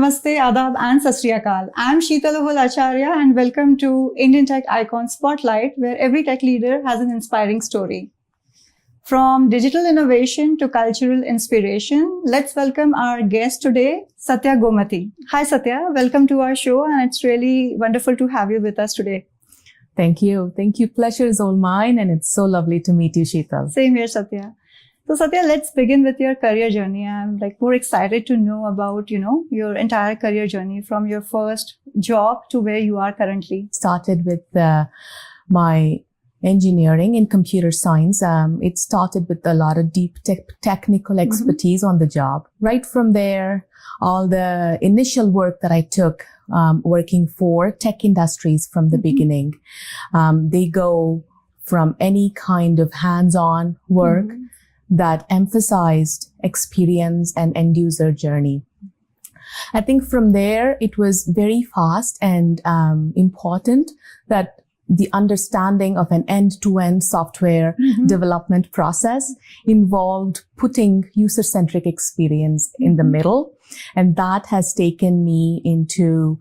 Namaste, Adab and Sat Shri Akal. I'm Sheetal Acharya and welcome to Indian Tech Icon Spotlight, where every tech leader has an inspiring story. From digital innovation to cultural inspiration, let's welcome our guest today, Sathye Gomathy. Hi Sathya, welcome to our show and it's really wonderful to have you with us today. Thank you. Pleasure is all mine and it's so lovely to meet you, Sheetal. Same here, Sathya. So Sathya, let's begin with your career journey. I'm more excited to know about, your entire career journey from your first job to where you are currently. Started with my engineering in computer science. It started with a lot of deep technical expertise on the job. Right from there, all the initial work that I took, working for tech industries from the beginning, they go from any kind of hands-on work that emphasized experience and end user journey. I think from there, it was very fast and important that the understanding of an end-to-end software development process involved putting user-centric experience in the middle. And that has taken me into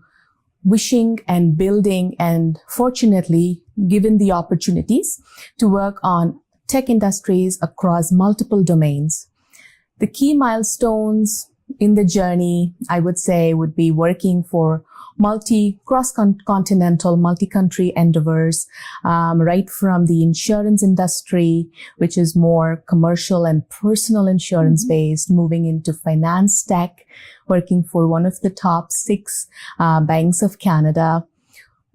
wishing and building and fortunately given the opportunities to work on tech industries across multiple domains. The key milestones in the journey, I would say, would be working for cross-continental, multi-country endeavors, right from the insurance industry, which is more commercial and personal insurance based, moving into finance tech, working for one of the top 6 banks of Canada,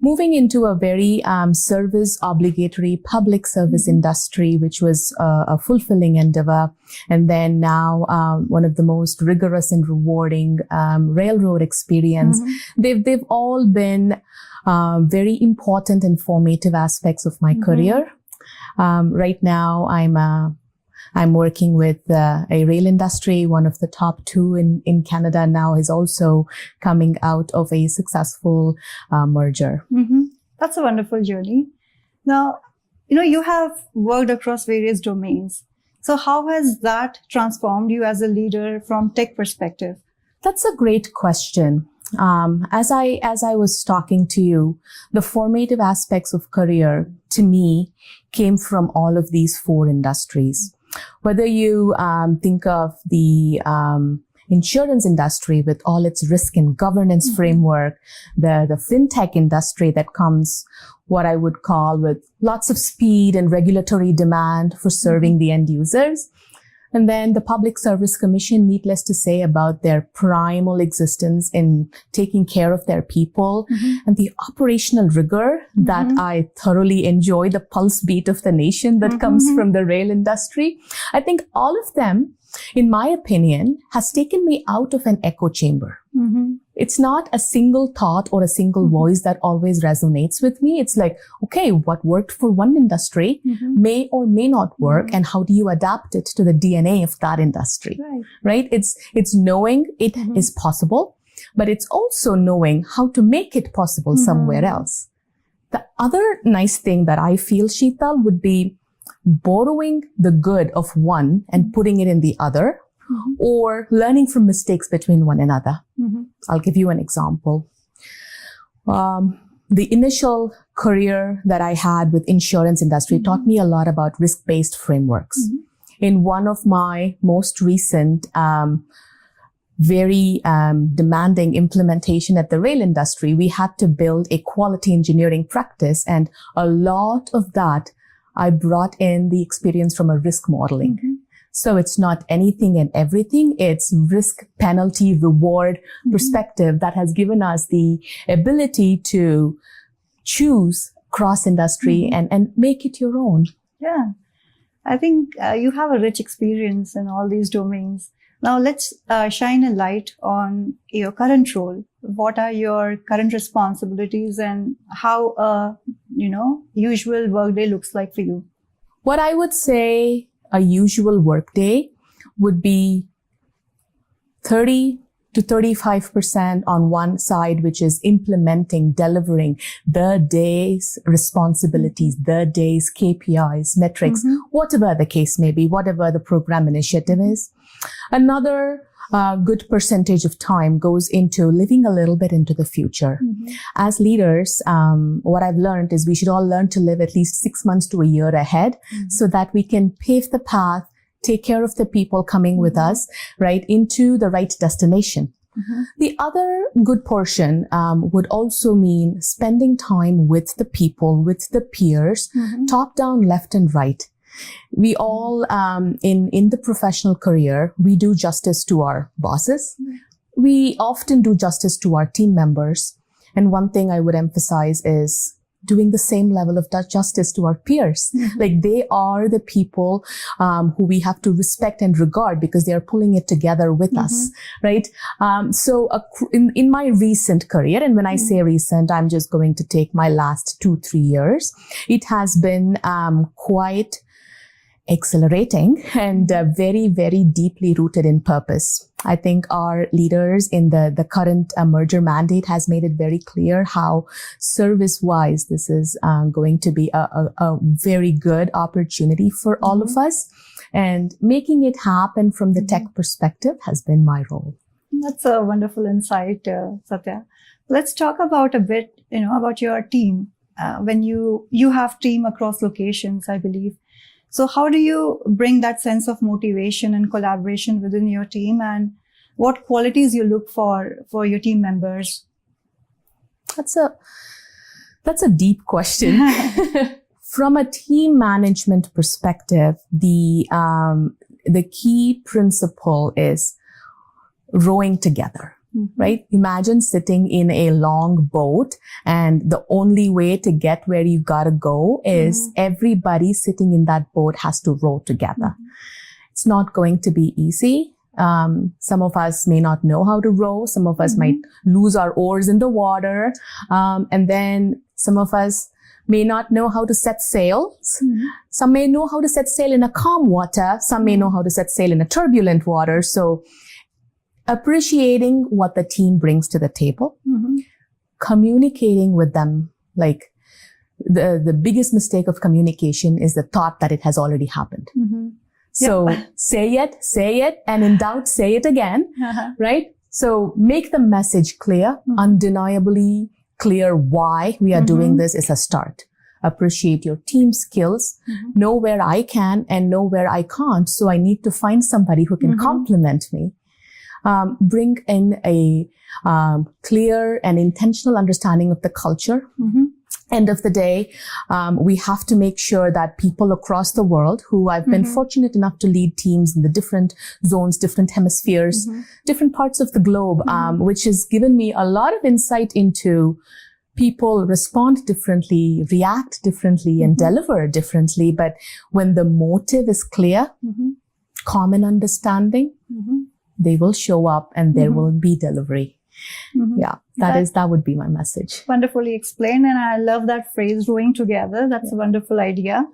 moving into a very service obligatory public service industry, which was a fulfilling endeavor. And then now one of the most rigorous and rewarding railroad experience. They've all been very important and formative aspects of my career. Right now, I'm working with a rail industry. One of the top 2 in Canada now is also coming out of a successful merger. That's a wonderful journey. Now, you have worked across various domains. So how has that transformed you as a leader from tech perspective? That's a great question. As I was talking to you, the formative aspects of career to me came from all of these 4 industries. Whether you think of the insurance industry with all its risk and governance framework, the fintech industry that comes what I would call with lots of speed and regulatory demand for serving the end users. And then the Public Service Commission, needless to say, about their primal existence in taking care of their people and the operational rigor that I thoroughly enjoy, the pulse beat of the nation that comes from the rail industry. I think all of them, in my opinion, has taken me out of an echo chamber. It's not a single thought or a single voice that always resonates with me. It's like, okay, what worked for one industry may or may not work, and how do you adapt it to the DNA of that industry, right? It's knowing it is possible, but it's also knowing how to make it possible somewhere else. The other nice thing that I feel, Sheetal, would be borrowing the good of one and putting it in the other, or learning from mistakes between one another. I'll give you an example. The initial career that I had with insurance industry taught me a lot about risk-based frameworks. In one of my most recent, very demanding implementation at the rail industry, we had to build a quality engineering practice, and a lot of that I brought in the experience from a risk modeling. So it's not anything and everything. It's risk, penalty, reward perspective that has given us the ability to choose cross-industry and make it your own. Yeah. I think you have a rich experience in all these domains. Now let's shine a light on your current role. What are your current responsibilities and how a, usual workday looks like for you? What I would say a usual workday would be 30 to 35% on one side, which is implementing, delivering the day's responsibilities, the day's KPIs, metrics, whatever the case may be, whatever the program initiative is. Another a good percentage of time goes into living a little bit into the future. As leaders, what I've learned is we should all learn to live at least 6 months to a year ahead so that we can pave the path, take care of the people coming with us, right, into the right destination. The other good portion would also mean spending time with the people, with the peers, top down, left and right. We all, in the professional career, we do justice to our bosses. We often do justice to our team members. And one thing I would emphasize is doing the same level of justice to our peers. Like they are the people who we have to respect and regard because they are pulling it together with us, right? So in my recent career, and when I say recent, I'm just going to take my last 2-3 years, it has been quite exhilarating and very, very deeply rooted in purpose. I think our leaders in the current merger mandate has made it very clear how service-wise this is going to be a very good opportunity for all of us. And making it happen from the tech perspective has been my role. That's a wonderful insight, Sathya. Let's talk about a bit, about your team. When you have team across locations, I believe. So how do you bring that sense of motivation and collaboration within your team, and what qualities you look for your team members? That's a deep question. From a team management perspective, the key principle is rowing together. Right? Imagine sitting in a long boat and the only way to get where you gotta go is everybody sitting in that boat has to row together. It's not going to be easy. Some of us may not know how to row. Some of us might lose our oars in the water. And then some of us may not know how to set sails. Some may know how to set sail in a calm water. Some may know how to set sail in a turbulent water. So appreciating what the team brings to the table, communicating with them. Like the biggest mistake of communication is the thought that it has already happened. So say it, and in doubt, say it again, right? So make the message clear, undeniably clear why we are doing this is a start. Appreciate your team skills, know where I can and know where I can't. So I need to find somebody who can complement me. Bring in a clear and intentional understanding of the culture. End of the day, we have to make sure that people across the world who I've been fortunate enough to lead teams in the different zones, different hemispheres, different parts of the globe, which has given me a lot of insight into people respond differently, react differently, and deliver differently. But when the motive is clear, common understanding, they will show up and there will be delivery. Yeah, that would be my message. Wonderfully explained. And I love that phrase, rowing together. That's a wonderful idea.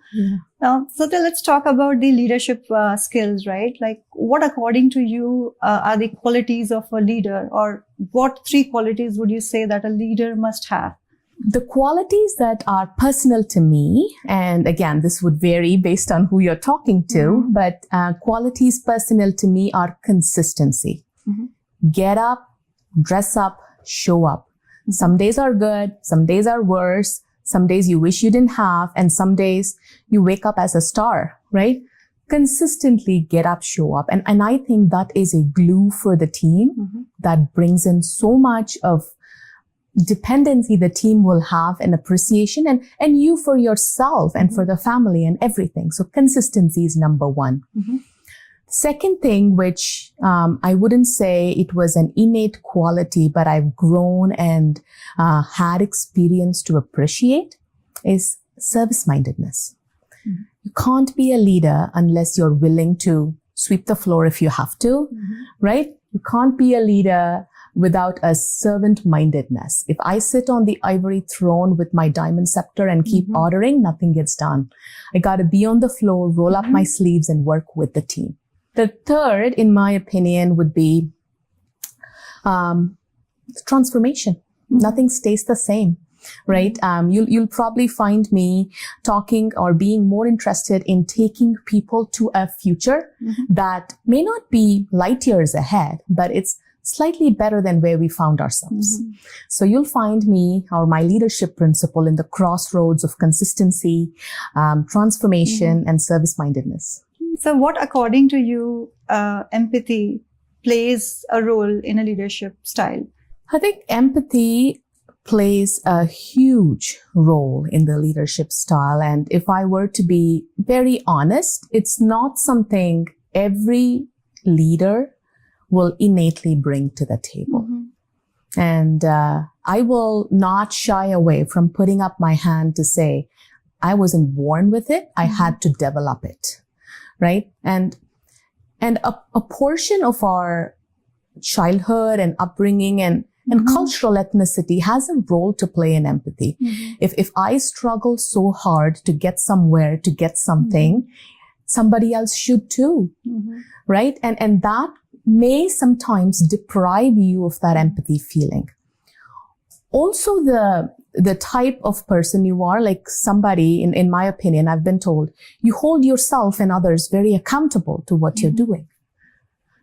So let's talk about the leadership skills, right? Like what, according to you, are the qualities of a leader, or what 3 qualities would you say that a leader must have? The qualities that are personal to me, and again, this would vary based on who you're talking to, but qualities personal to me are consistency. Get up, dress up, show up. Some days are good, some days are worse, some days you wish you didn't have, and some days you wake up as a star, right? Consistently get up, show up. And I think that is a glue for the team that brings in so much of dependency the team will have, and appreciation, and you for yourself and for the family and everything. So consistency is number 1. Second thing, which I wouldn't say it was an innate quality, but I've grown and had experience to appreciate, is service-mindedness. You can't be a leader unless you're willing to sweep the floor if you have to, right? You can't be a leader without a servant-mindedness. If I sit on the ivory throne with my diamond scepter and keep ordering, nothing gets done. I got to be on the floor, roll up my sleeves, and work with the team. The third, in my opinion, would be transformation. Nothing stays the same. right? You'll probably find me talking or being more interested in taking people to a future that may not be light years ahead, but it's slightly better than where we found ourselves. So you'll find me or my leadership principle in the crossroads of consistency, transformation, and service-mindedness. So what, according to you, empathy plays a role in a leadership style? I think empathy plays a huge role in the leadership style. And if I were to be very honest, it's not something every leader will innately bring to the table. And I will not shy away from putting up my hand to say, I wasn't born with it. I had to develop it, right? And a portion of our childhood and upbringing and cultural ethnicity has a role to play in empathy. If I struggle so hard to get somewhere, to get something, somebody else should too, right? And that may sometimes deprive you of that empathy feeling. Also, the type of person you are, like somebody, in my opinion, I've been told, you hold yourself and others very accountable to what you're doing.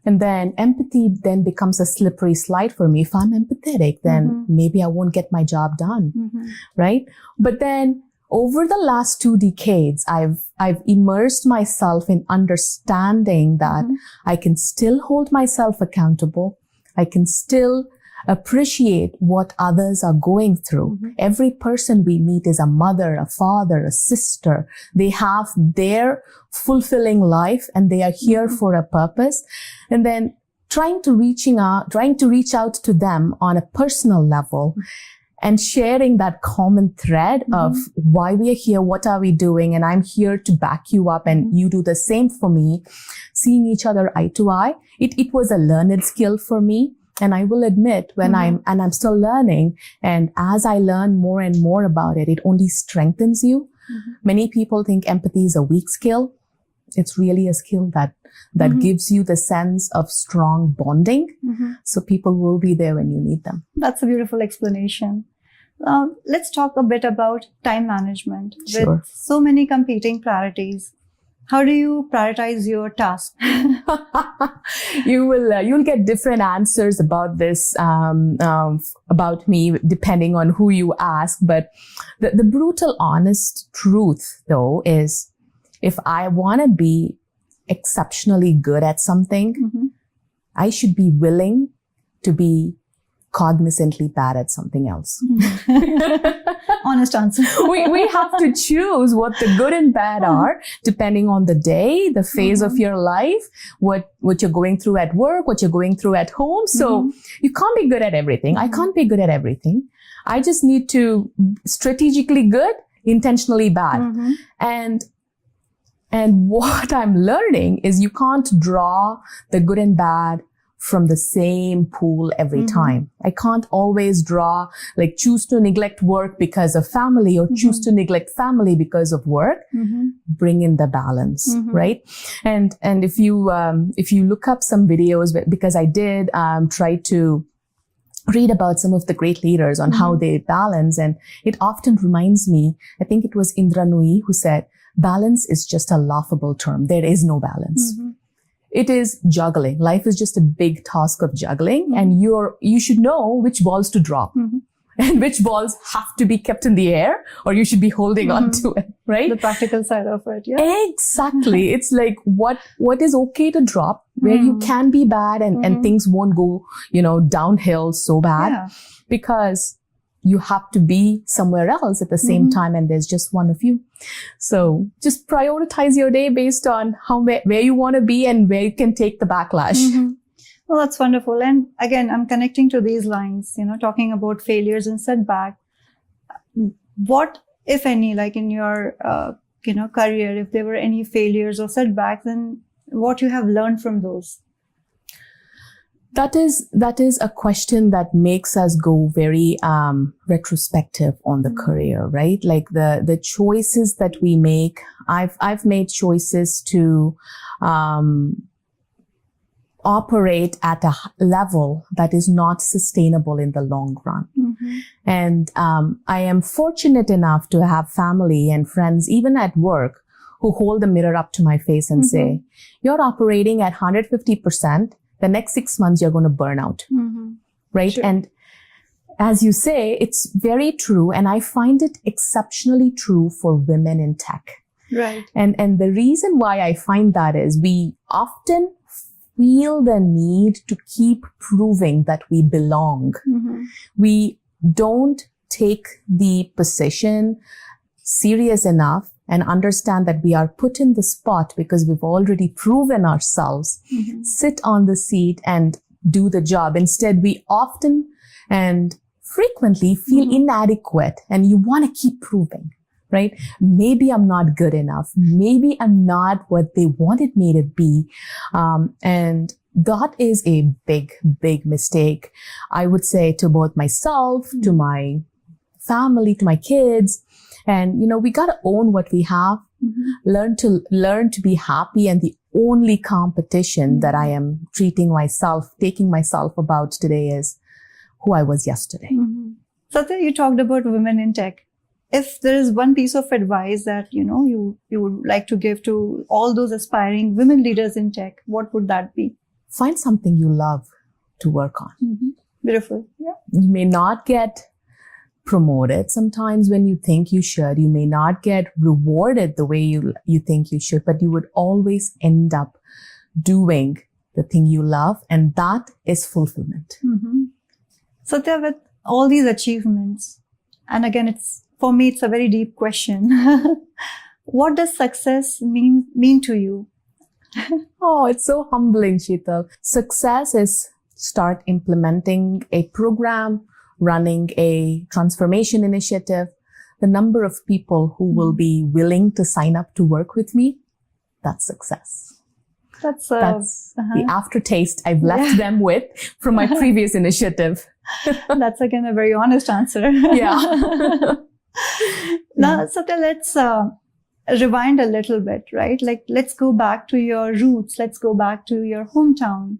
And then empathy then becomes a slippery slide for me. If I'm empathetic, then maybe I won't get my job done, right? But then over the last 2 decades, I've immersed myself in understanding that I can still hold myself accountable. I can still appreciate what others are going through. Every person we meet is a mother, a father, a sister. They have their fulfilling life and they are here for a purpose. And then trying to reach out to them on a personal level and sharing that common thread of why we are here, what are we doing, and I'm here to back you up and you do the same for me, seeing each other eye to eye. It was a learned skill for me. And I will admit I'm still learning. And as I learn more and more about it, it only strengthens you. Many people think empathy is a weak skill. It's really a skill that gives you the sense of strong bonding. So people will be there when you need them. That's a beautiful explanation. Let's talk a bit about time management. Sure. With so many competing priorities, how do you prioritize your tasks? You'll get different answers about this, about me, depending on who you ask. But the brutal, honest truth, though, is if I want to be exceptionally good at something, I should be willing to be cognizantly bad at something else. Honest answer. we have to choose what the good and bad are, depending on the day, the phase of your life, what you're going through at work, what you're going through at home. So you can't be good at everything. I can't be good at everything. I just need to strategically good, intentionally bad. And what I'm learning is you can't draw the good and bad from the same pool every time. I can't always draw, like choose to neglect work because of family or choose to neglect family because of work. Bring in the balance, right? And if you look up some videos, because I did try to read about some of the great leaders on how they balance, and it often reminds me, I think it was Indra Nooyi who said, balance is just a laughable term. There is no balance. It is juggling. Life is just a big task of juggling, and you should know which balls to drop and which balls have to be kept in the air, or you should be holding on to it, right? The practical side of it, yeah. Exactly. It's like what is okay to drop, where you can be bad and things won't go, downhill so bad, because you have to be somewhere else at the same time, and there's just one of you. So just prioritize your day based on where you want to be and where you can take the backlash. Well, that's wonderful. And again, I'm connecting to these lines, talking about failures and setback. What, if any, like in your, career, if there were any failures or setbacks, and what you have learned from those? That is a question that makes us go very retrospective on the career, right? Like the choices that we make. I've made choices to operate at a level that is not sustainable in the long run. Mm-hmm. And I am fortunate enough to have family and friends, even at work, who hold the mirror up to my face and say, you're operating at 150%. The next 6 months, you're going to burn out. Right? Sure. And as you say, it's very true. And I find it exceptionally true for women in tech. Right. And the reason why I find that is we often feel the need to keep proving that we belong. We don't take the position serious enough and understand that we are put in the spot because we've already proven ourselves, sit on the seat and do the job. Instead, we often and frequently feel inadequate and you want to keep proving, right? Maybe I'm not good enough. Maybe I'm not what they wanted me to be. And that is a big, big mistake. I would say to both myself, to my family, to my kids. And, we got to own what we have, learn to be happy. And the only competition that I am taking myself about today is who I was yesterday. Sathye, you talked about women in tech. If there is one piece of advice that, you would like to give to all those aspiring women leaders in tech, what would that be? Find something you love to work on. Beautiful. Yeah. You may not get promoted sometimes when you think you should. You may not get rewarded the way you think you should, but you would always end up doing the thing you love. And that is fulfillment. Sathye, with all these achievements, and again, for me, it's a very deep question. What does success mean to you? Oh, it's so humbling, Sheetal. Success is start implementing a program, running a transformation initiative. The number of people who will be willing to sign up to work with me, that's success. That's the aftertaste I've left them with from my previous initiative. That's again a very honest answer. Yeah. Now, Sathye, let's rewind a little bit, right? Like, let's go back to your roots. Let's go back to your hometown.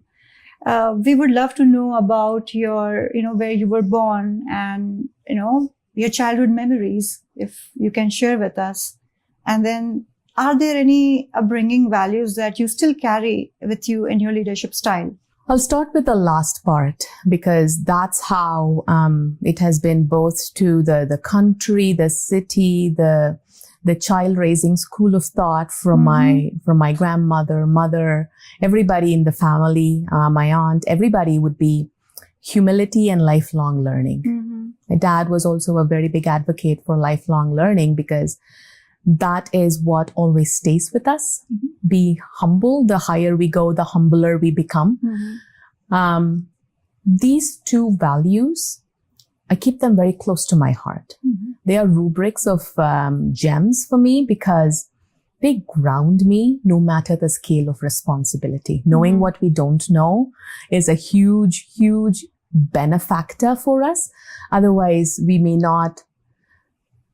We would love to know about your, where you were born and, your childhood memories, if you can share with us. And then, are there any upbringing values that you still carry with you in your leadership style? I'll start with the last part because that's how it has been both to the country, the city, the child raising school of thought from my grandmother, mother, everybody in the family, my aunt, everybody would be humility and lifelong learning. My dad was also a very big advocate for lifelong learning because that is what always stays with us. Be humble. The higher we go, the humbler we become. These two values, I keep them very close to my heart. They are rubrics of gems for me because they ground me no matter the scale of responsibility. Knowing what we don't know is a huge, huge benefactor for us. Otherwise, we may not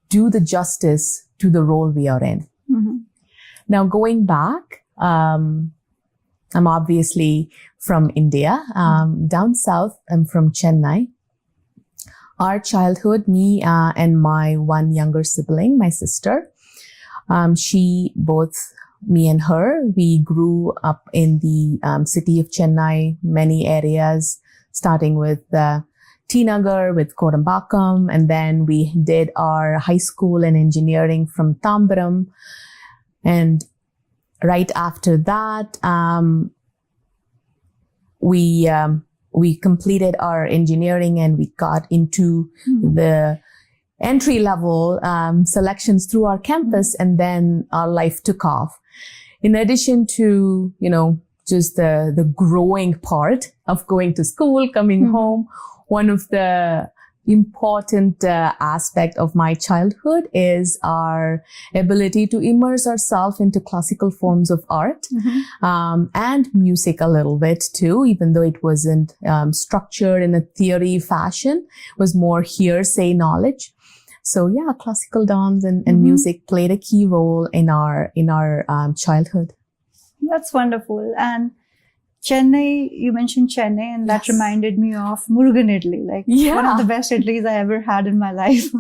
do the justice to the role we are in. Now, going back, I'm obviously from India, down south. I'm from Chennai. Our childhood, me and my one younger sibling, my sister, me and her, we grew up in the city of Chennai, many areas, starting with T Nagar, with Kodambakam, and then we did our high school and engineering from Tambaram. And right after that, we completed our engineering and we got into the entry level selections through our campus, and then our life took off. In addition to, just the growing part of going to school, coming home, one of the important aspect of my childhood is our ability to immerse ourselves into classical forms of art and music a little bit too, even though it wasn't structured in a theory fashion, was more hearsay knowledge. So yeah, classical dance and music played a key role in our childhood. That's wonderful. And Chennai, you mentioned Chennai, and that Yes. reminded me of Murugan Idli, like one of the best idlis I ever had in my life.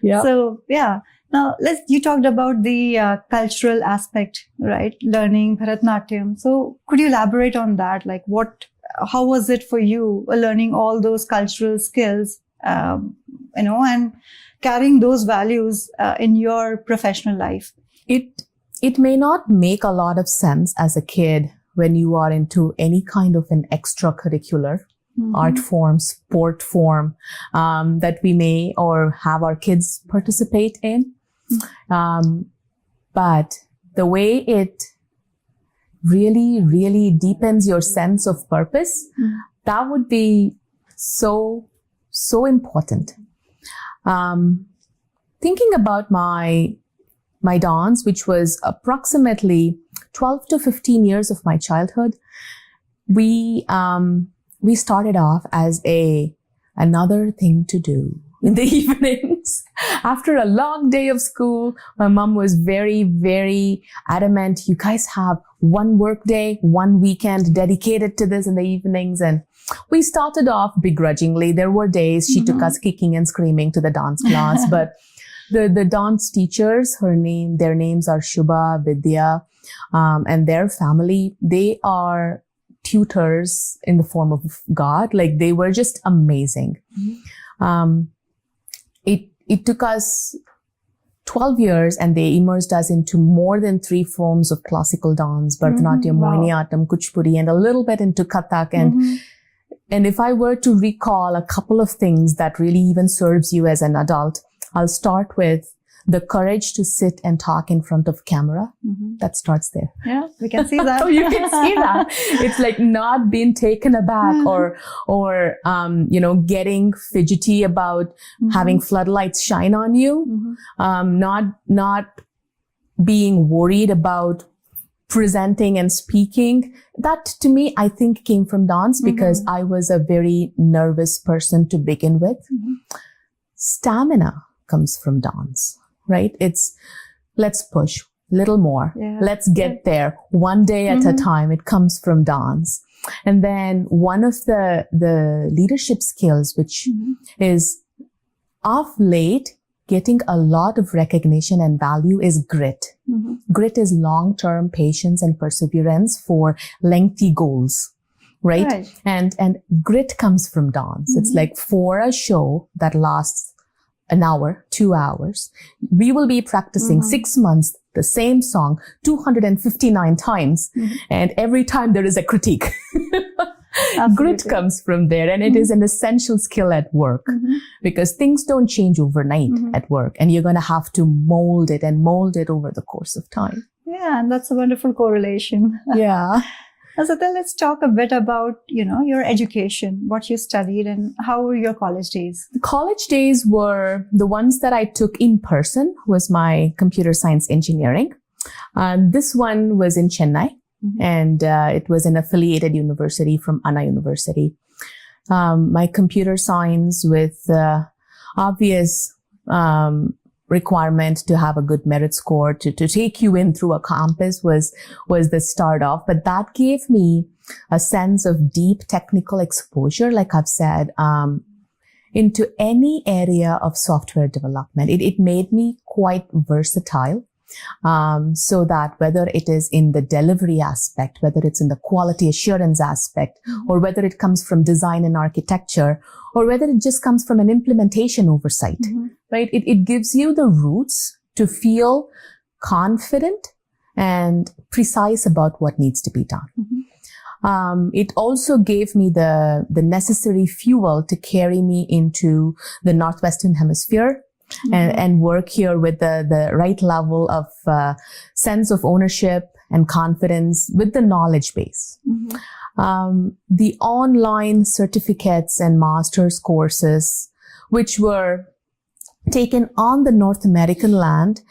Yeah. So, yeah. Now, you talked about the cultural aspect, right? Learning Bharatanatyam. So, could you elaborate on that? Like, how was it for you learning all those cultural skills, and carrying those values in your professional life? It may not make a lot of sense as a kid when you are into any kind of an extracurricular art form, sport form, that we may or have our kids participate in. But the way it really, really deepens your sense of purpose, that would be so important. Thinking about my dance, which was approximately 12 to 15 years of my childhood, we started off as another thing to do in the evenings. After a long day of school, my mom was very, very adamant. You guys have one work day, one weekend dedicated to this in the evenings. And we started off begrudgingly. There were days she took us kicking and screaming to the dance class, but the dance teachers, their names are Shubha, Vidya, and their family, they are tutors in the form of God. Like, they were just amazing. It took us 12 years and they immersed us into more than 3 forms of classical dance, Bharatanatyam, Mohiniyattam, Kuchipudi, and a little bit into Kathak. And if I were to recall a couple of things that really even serves you as an adult, I'll start with the courage to sit and talk in front of camera. That starts there. Yeah, we can see that. Oh, you can see that. It's like not being taken aback or getting fidgety about having floodlights shine on you. Not being worried about presenting and speaking. That, to me, I think came from dance because I was a very nervous person to begin with. Stamina comes from dance, right? It's, let's push a little more. Yeah. Let's get there one day at a time. It comes from dance. And then one of the leadership skills, which is of late getting a lot of recognition and value, is grit. Grit is long-term patience and perseverance for lengthy goals. Right? And grit comes from dance. It's like, for a show that lasts an hour, 2 hours, we will be practicing 6 months, the same song 259 times. And every time there is a critique. Grit comes from there, and it is an essential skill at work because things don't change overnight at work, and you're going to have to mold it over the course of time. Yeah, and that's a wonderful correlation. Yeah. So then let's talk a bit about, your education, what you studied, and how were your college days? The college days were the ones that I took in person, was my computer science engineering. This one was in Chennai, and it was an affiliated university from Anna University. My computer science, with obvious requirement to have a good merit score to take you in through a campus, was the start off. But that gave me a sense of deep technical exposure, like I've said, into any area of software development. It made me quite versatile. So that whether it is in the delivery aspect, whether it's in the quality assurance aspect, or whether it comes from design and architecture, or whether it just comes from an implementation oversight, right? It gives you the roots to feel confident and precise about what needs to be done. It also gave me the necessary fuel to carry me into the Northwestern Hemisphere and work here with the right level of sense of ownership and confidence with the knowledge base. The online certificates and master's courses, which were taken on the North American land,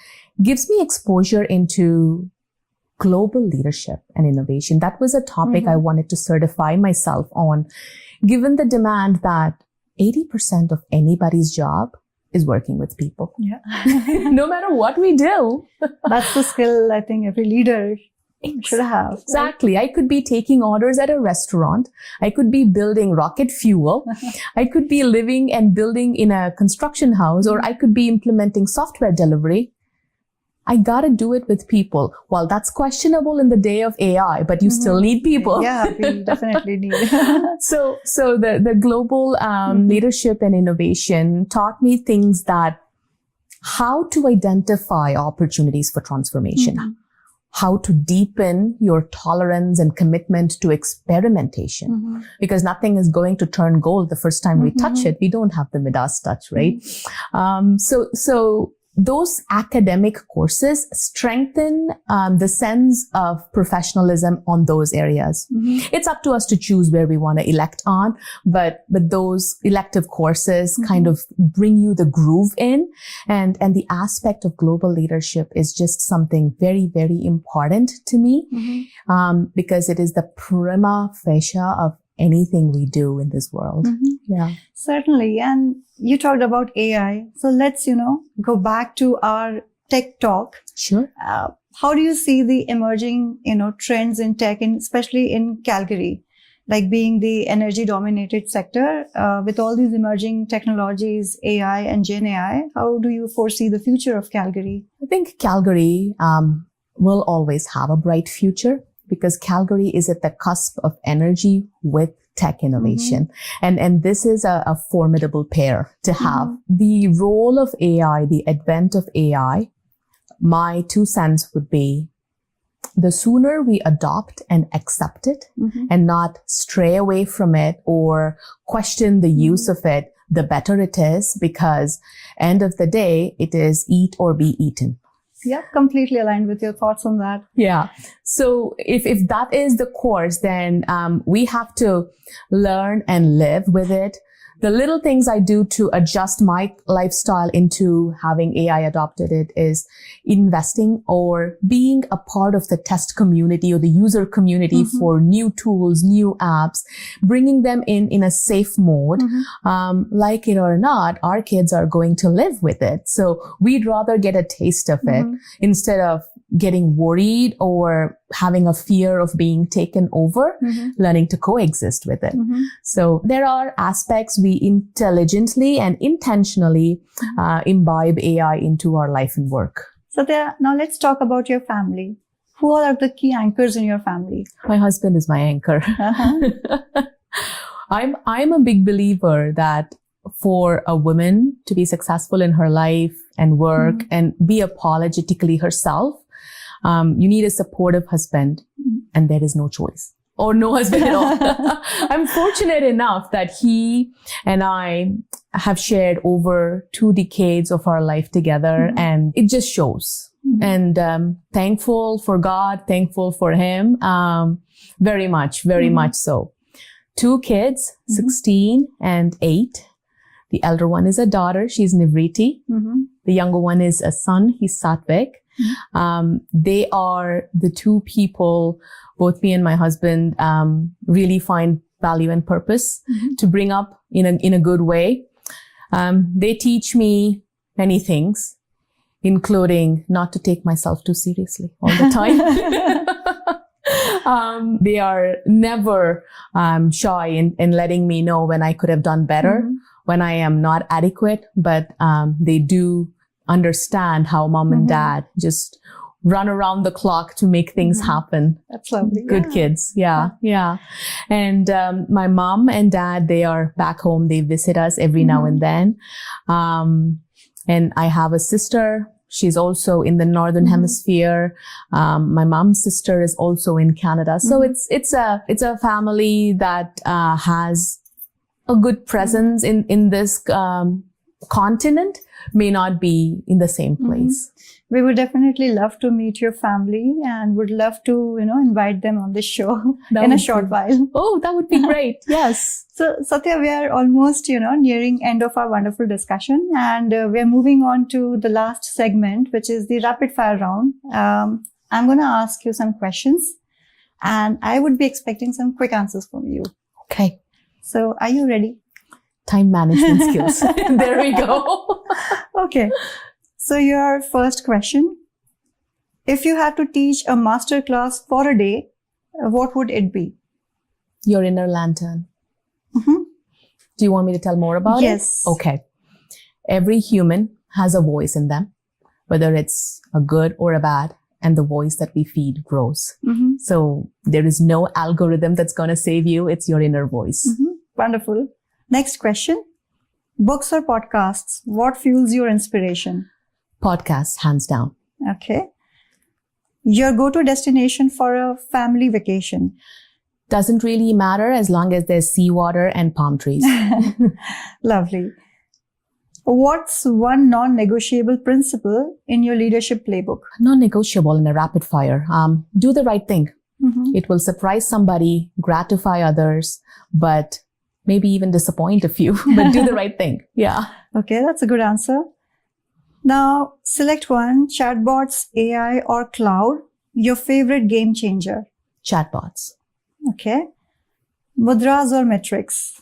gives me exposure into global leadership and innovation. That was a topic I wanted to certify myself on, given the demand that 80% of anybody's job is working with people. Yeah. No matter what we do. That's the skill I think every leader Should have. Exactly. I could be taking orders at a restaurant. I could be building rocket fuel. I could be living and building in a construction house, or I could be implementing software delivery. I gotta do it with people. Well, that's questionable in the day of AI, but you still need people. Yeah, we definitely need. So the global leadership and innovation taught me things that how to identify opportunities for transformation, how to deepen your tolerance and commitment to experimentation, because nothing is going to turn gold the first time we touch it. We don't have the Midas touch, right? So those academic courses strengthen the sense of professionalism on those areas. It's up to us to choose where we want to elect on, but those elective courses kind of bring you the groove in, and the aspect of global leadership is just something very, very important to me, because it is the prima facie of anything we do in this world. Yeah. Certainly. And you talked about AI. So let's, go back to our tech talk. Sure. How do you see the emerging, trends in tech, and especially in Calgary, like being the energy dominated sector, with all these emerging technologies, AI and Gen AI? How do you foresee the future of Calgary? I think Calgary will always have a bright future, because Calgary is at the cusp of energy with tech innovation. And this is a formidable pair to have. The role of AI, the advent of AI, my 2 cents would be, the sooner we adopt and accept it and not stray away from it or question the use of it, the better it is, because end of the day, it is eat or be eaten. Yeah, completely aligned with your thoughts on that. Yeah. So if that is the course, then we have to learn and live with it. The little things I do to adjust my lifestyle into having AI adopted it is investing or being a part of the test community or the user community for new tools, new apps, bringing them in a safe mode. Like it or not, our kids are going to live with it. So we'd rather get a taste of it instead of getting worried or having a fear of being taken over, learning to coexist with it. So there are aspects we intelligently and intentionally imbibe AI into our life and work. Sathye, now let's talk about your family. Who all are the key anchors in your family? My husband is my anchor. I'm a big believer that for a woman to be successful in her life and work and be apologetically herself, you need a supportive husband, and there is no choice or no husband at all. I'm fortunate enough that he and I have shared over 2 decades of our life together, and it just shows. And thankful for God, thankful for him, very much so. 2 kids, 16 and 8. The elder one is a daughter. She's Nivriti. The younger one is a son. He's Sathvik. They are the 2 people, both me and my husband, really find value and purpose to bring up in a good way. They teach me many things, including not to take myself too seriously all the time. They are never shy in letting me know when I could have done better, when I am not adequate, but they do understand how mom and dad just run around the clock to make things happen. That's lovely. Good kids. Yeah. And my mom and dad, they are back home. They visit us every now and then. And I have a sister. She's also in the Northern Hemisphere. My mom's sister is also in Canada. So it's a family that has a good presence in this continent, may not be in the same place. We would definitely love to meet your family and would love to, invite them on the show in a short while. Oh, that would be great. Yes. So, Sathye, we are almost, nearing end of our wonderful discussion, and we're moving on to the last segment, which is the rapid fire round. I'm going to ask you some questions, and I would be expecting some quick answers from you. Okay. So, are you ready? Time management skills. There we go. Okay. So your first question, If you had to teach a master class for a day, what would it be? Your inner lantern. Mhm. Do you want me to tell more about it? Yes. Okay. Every human has a voice in them, whether it's a good or a bad, and the voice that we feed grows. Mhm. So there is no algorithm that's going to save you. It's your inner voice. Mhm. Wonderful. Next question. Books or podcasts? What fuels your inspiration? Podcasts, hands down. Okay. Your go-to destination for a family vacation? Doesn't really matter as long as there's seawater and palm trees. Lovely. What's one non-negotiable principle in your leadership playbook? Non-negotiable in a rapid fire. Do the right thing. Mhm. It will surprise somebody, gratify others, but maybe even disappoint a few, but do the right thing. Yeah. Okay, that's a good answer. Now, select one, chatbots, AI, or cloud, your favorite game changer. Chatbots. Okay. Mudras or metrics?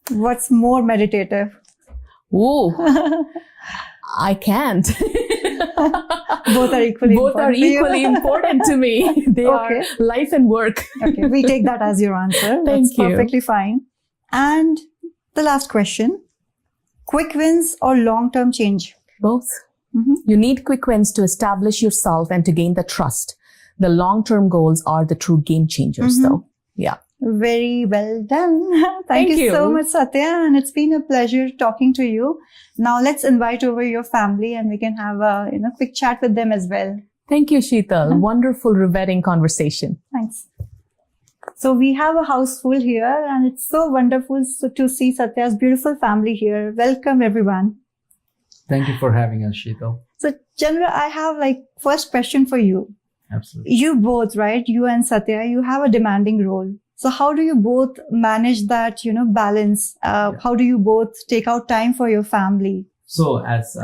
What's more meditative? Ooh, I can't. Both are equally Both are important to you. equally important to me. They Okay. are life and work. Okay, we take that as your answer. Thank That's you. perfectly fine. And the last question, quick wins or long-term change? Both. Mhm. You need quick wins to establish yourself and to gain the trust. The long-term goals are the true game changers, though. Yeah. Very well done. Thank Thank you so you. much, Sathya. And it's been a pleasure talking to you. Now let's invite over your family and we can have a quick chat with them as well. Thank you, Sheetal. Wonderful, riveting conversation. Thanks. So we have a house full here and it's so wonderful to see Sathya's beautiful family here. Welcome, everyone. Thank you for having us, Sheetal. So Chandra, I have first question for you. Absolutely. You both, right? You and Sathya, you have a demanding role. So how do you both manage that, balance? How do you both take out time for your family? So as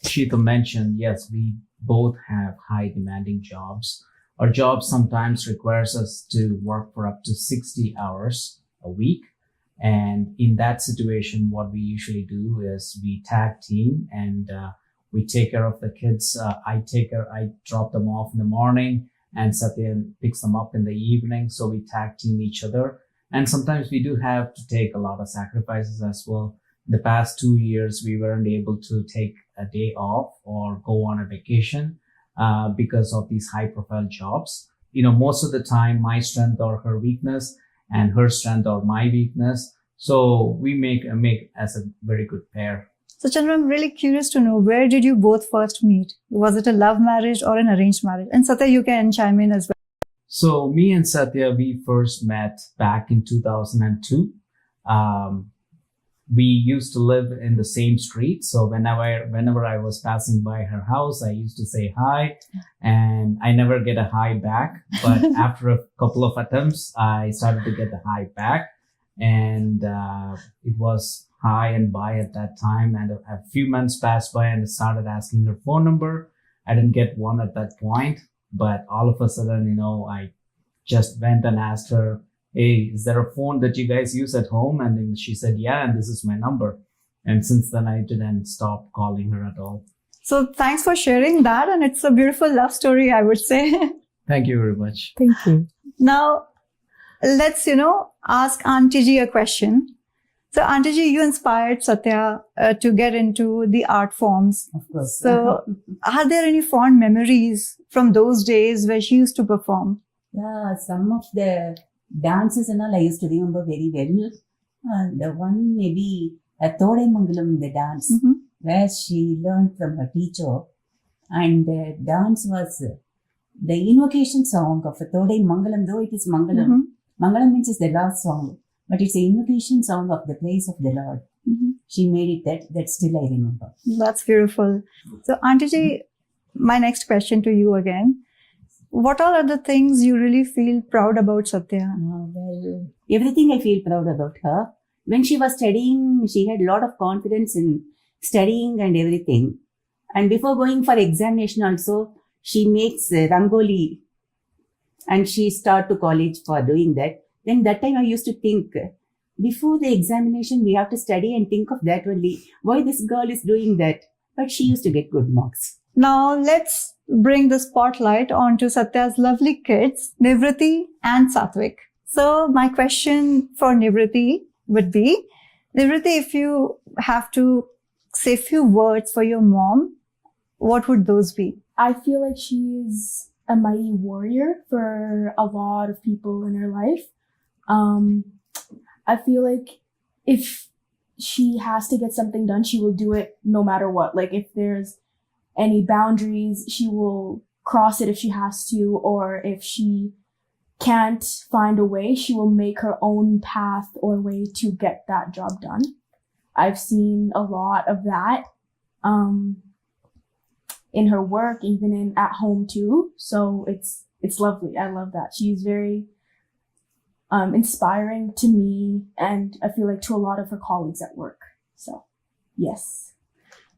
Sheetal mentioned, yes, we both have high demanding jobs. Our job sometimes requires us to work for up to 60 hours a week. And in that situation, what we usually do is we tag team and we take care of the kids. I drop them off in the morning and Sathya picks them up in the evening. So we tag team each other. And sometimes we do have to take a lot of sacrifices as well. In the past 2 years, we weren't able to take a day off or go on a vacation because of these high profile jobs. Most of the time, my strength or her weakness and her strength or my weakness. So we make as a very good pair. So Chandra, I'm really curious to know, where did you both first meet? Was it a love marriage or an arranged marriage? And Sathya, you can chime in as well. So me and Sathya, we first met back in 2002. We used to live in the same street. So whenever I was passing by her house, I used to say hi and I never get a hi back. But after a couple of attempts, I started to get the hi back. And it was hi and bye at that time. And a few months passed by and I started asking her phone number. I didn't get one at that point, but all of a sudden, I just went and asked her, hey, is there a phone that you guys use at home? And then she said, yeah, and this is my number. And since then, I didn't stop calling her at all. So thanks for sharing that. And it's a beautiful love story, I would say. Thank you very much. Thank you. Now, let's, ask Auntie Ji a question. So Auntie Ji, you inspired Sathya to get into the art forms. Of course. So are there any fond memories from those days where she used to perform? Yeah, some of the dances and all I used to remember very well. The one maybe Thodai Mangalam, the dance, Mhm. where she learned from her teacher. And the dance was the invocation song of Thodai Mangalam, though it is Mangalam. Mhm. Mangalam means it's the last song, but it's the invocation song of the praise of the Lord. Mhm. She made it that still I remember. That's beautiful. So Auntie Ji, my next question to you again. What all are the things you really feel proud about Sathya? Well, everything I feel proud about her. When she was studying, she had a lot of confidence in studying and everything. And before going for examination also, she makes Rangoli and she start to college for doing that. Then that time I used to think, before the examination, we have to study and think of that only. Why this girl is doing that? But she used to get good marks. Now let's bring the spotlight onto Sathya's lovely kids, Nivriti and Sathvik. So my question for Nivriti would be, Nivriti, if you have to say a few words for your mom, what would those be? I feel like she's a mighty warrior for a lot of people in her life. I feel like if she has to get something done, she will do it no matter what. Like if there's any boundaries, she will cross it if she has to, or if she can't find a way, she will make her own path or way to get that job done. I've seen a lot of that in her work, even at home too. So it's lovely. I love that. She's very inspiring to me, and I feel like to a lot of her colleagues at work. So, yes.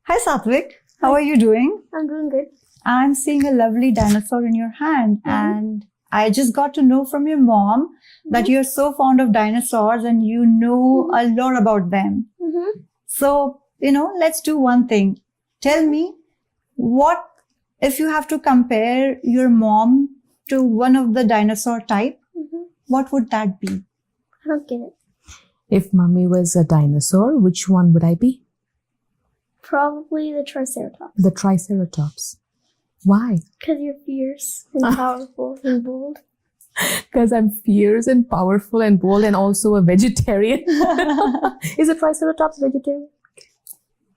Hi, Sathvik. How are you doing? I'm doing good. I'm seeing a lovely dinosaur in your hand, and I just got to know from your mom that you're so fond of dinosaurs and you know a lot about them. Mm-hmm. So, let's do one thing. Tell me, what if you have to compare your mom to one of the dinosaur type, what would that be? I don't get it. If mommy was a dinosaur, which one would I be? Probably the Triceratops. The Triceratops. Why? Because you're fierce and powerful and bold. Because I'm fierce and powerful and bold and also a vegetarian. Is a Triceratops vegetarian?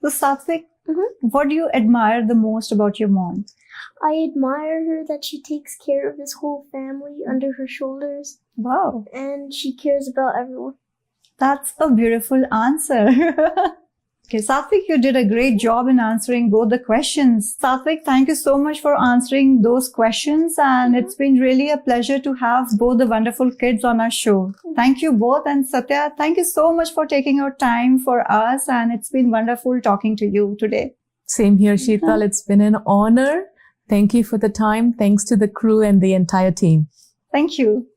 So, Sathvik, what do you admire the most about your mom? I admire her that she takes care of this whole family under her shoulders. Wow. And she cares about everyone. That's a beautiful answer. Okay, Sathvik, you did a great job in answering both the questions. Sathvik, thank you so much for answering those questions. And it's been really a pleasure to have both the wonderful kids on our show. Thank you both. And Sathya, thank you so much for taking your time for us. And it's been wonderful talking to you today. Same here, Sheetal. It's been an honor. Thank you for the time. Thanks to the crew and the entire team. Thank you.